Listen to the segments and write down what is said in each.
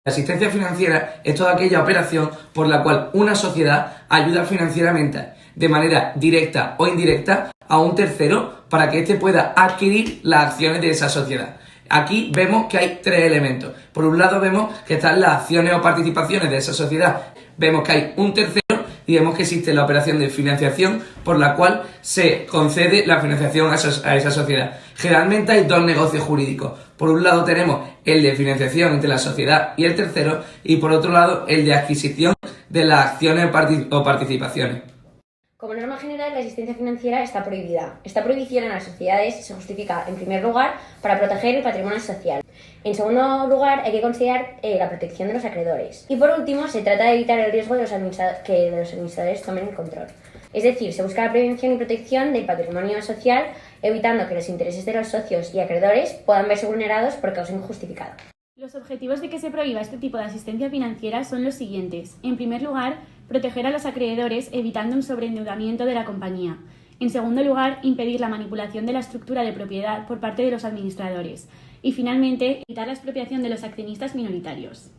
La asistencia financiera es toda aquella operación por la cual una sociedad ayuda financieramente, de manera directa o indirecta, a un tercero para que éste pueda adquirir las acciones de esa sociedad. Aquí vemos que hay tres elementos. Por un lado vemos que están las acciones o participaciones de esa sociedad. Vemos que hay un tercero y vemos que existe la operación de financiación por la cual se concede la financiación a esa sociedad. Generalmente hay dos negocios jurídicos. Por un lado tenemos el de financiación entre la sociedad y el tercero y por otro lado el de adquisición de las acciones o participaciones. Como norma general, la asistencia financiera está prohibida. Esta prohibición en las sociedades se justifica, en primer lugar, para proteger el patrimonio social. En segundo lugar, hay que considerar la protección de los acreedores. Y por último, se trata de evitar el riesgo de que los administradores tomen el control. Es decir, se busca la prevención y protección del patrimonio social, evitando que los intereses de los socios y acreedores puedan verse vulnerados por causa injustificada. Los objetivos de que se prohíba este tipo de asistencia financiera son los siguientes. En primer lugar, proteger a los acreedores evitando un sobreendeudamiento de la compañía. En segundo lugar, impedir la manipulación de la estructura de propiedad por parte de los administradores. Y finalmente, evitar la expropiación de los accionistas minoritarios.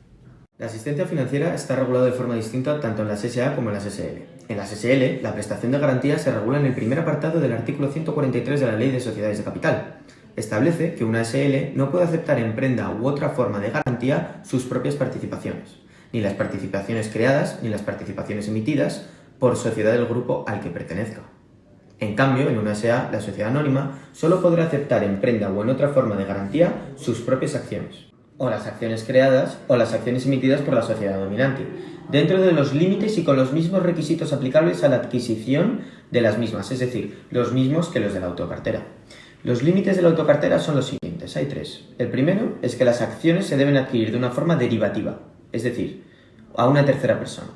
La asistencia financiera está regulada de forma distinta tanto en las SA como en las SL. En las SL, la prestación de garantías se regula en el primer apartado del artículo 143 de la Ley de Sociedades de Capital. Establece que una SL no puede aceptar en prenda u otra forma de garantía sus propias participaciones, ni las participaciones creadas ni las participaciones emitidas por sociedad del grupo al que pertenezca. En cambio, en una SA, la sociedad anónima solo podrá aceptar en prenda o en otra forma de garantía sus propias acciones, o las acciones creadas o las acciones emitidas por la sociedad dominante, dentro de los límites y con los mismos requisitos aplicables a la adquisición de las mismas, es decir, los mismos que los de la autocartera. Los límites de la autocartera son los siguientes, hay tres. El primero es que las acciones se deben adquirir de una forma derivativa, es decir, a una tercera persona,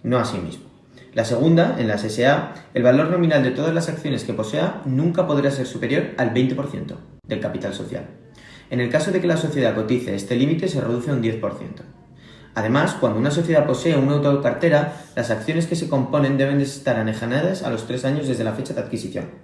no a sí mismo. La segunda, en las SA, el valor nominal de todas las acciones que posea nunca podrá ser superior al 20% del capital social. En el caso de que la sociedad cotice, este límite se reduce a un 10%. Además, cuando una sociedad posee una autocartera, las acciones que se componen deben de estar anejadas a los 3 años desde la fecha de adquisición.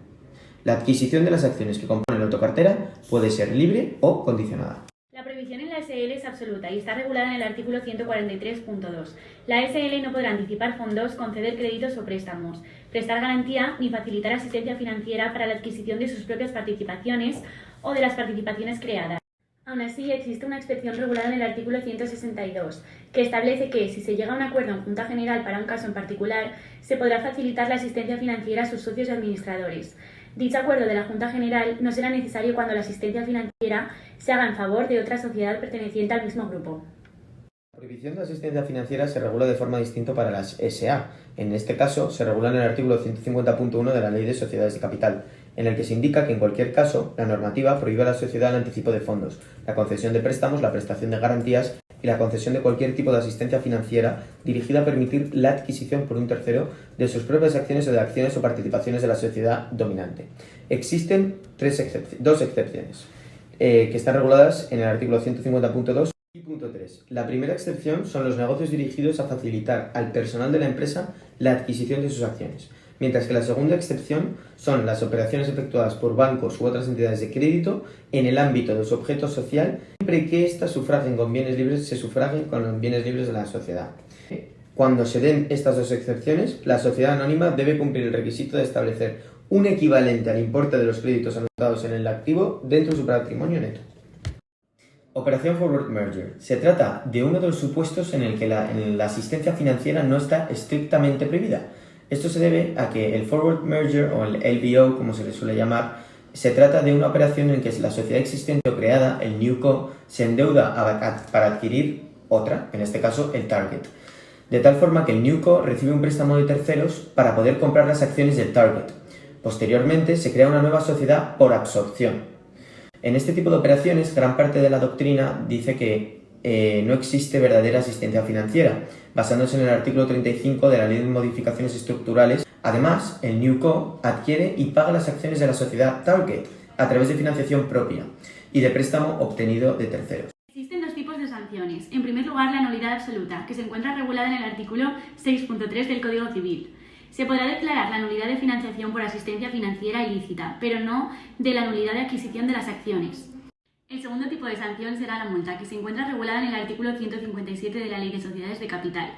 La adquisición de las acciones que componen la autocartera puede ser libre o condicionada. La prohibición en la SL es absoluta y está regulada en el artículo 143.2. La SL no podrá anticipar fondos, conceder créditos o préstamos, prestar garantía ni facilitar asistencia financiera para la adquisición de sus propias participaciones o de las participaciones creadas. Aún así, existe una excepción regulada en el artículo 162, que establece que, si se llega a un acuerdo en Junta General para un caso en particular, se podrá facilitar la asistencia financiera a sus socios y administradores. Dicho acuerdo de la Junta General no será necesario cuando la asistencia financiera se haga en favor de otra sociedad perteneciente al mismo grupo. La prohibición de asistencia financiera se regula de forma distinta para las SA. En este caso, se regula en el artículo 150.1 de la Ley de Sociedades de Capital, en el que se indica que en cualquier caso, la normativa prohíbe a la sociedad el anticipo de fondos, la concesión de préstamos, la prestación de garantías y la concesión de cualquier tipo de asistencia financiera dirigida a permitir la adquisición por un tercero de sus propias acciones o de acciones o participaciones de la sociedad dominante. Existen dos excepciones que están reguladas en el artículo 150.2 y punto 3. La primera excepción son los negocios dirigidos a facilitar al personal de la empresa la adquisición de sus acciones, mientras que la segunda excepción son las operaciones efectuadas por bancos u otras entidades de crédito en el ámbito de su objeto social, siempre que éstas sufraguen con bienes libres, se sufraguen con los bienes libres de la sociedad. Cuando se den estas dos excepciones, la sociedad anónima debe cumplir el requisito de establecer un equivalente al importe de los créditos anotados en el activo dentro de su patrimonio neto. Operación Forward Merger. Se trata de uno de los supuestos en el que la asistencia financiera no está estrictamente prohibida. Esto se debe a que el Forward Merger, o el LBO, como se le suele llamar, se trata de una operación en que la sociedad existente o creada, el NewCo, se endeuda para adquirir otra, en este caso el Target, de tal forma que el NewCo recibe un préstamo de terceros para poder comprar las acciones del Target. Posteriormente se crea una nueva sociedad por absorción. En este tipo de operaciones, gran parte de la doctrina dice que no existe verdadera asistencia financiera, basándose en el artículo 35 de la Ley de Modificaciones Estructurales. Además, el NewCo adquiere y paga las acciones de la sociedad Target a través de financiación propia y de préstamo obtenido de terceros. Existen dos tipos de sanciones. En primer lugar, la nulidad absoluta, que se encuentra regulada en el artículo 6.3 del Código Civil. Se podrá declarar la nulidad de financiación por asistencia financiera ilícita, pero no de la nulidad de adquisición de las acciones. El segundo tipo de sanción será la multa, que se encuentra regulada en el artículo 157 de la Ley de Sociedades de Capital.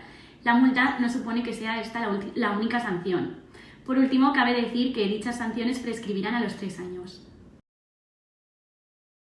La multa no supone que sea esta la única sanción. Por último, cabe decir que dichas sanciones prescribirán a los 3 años.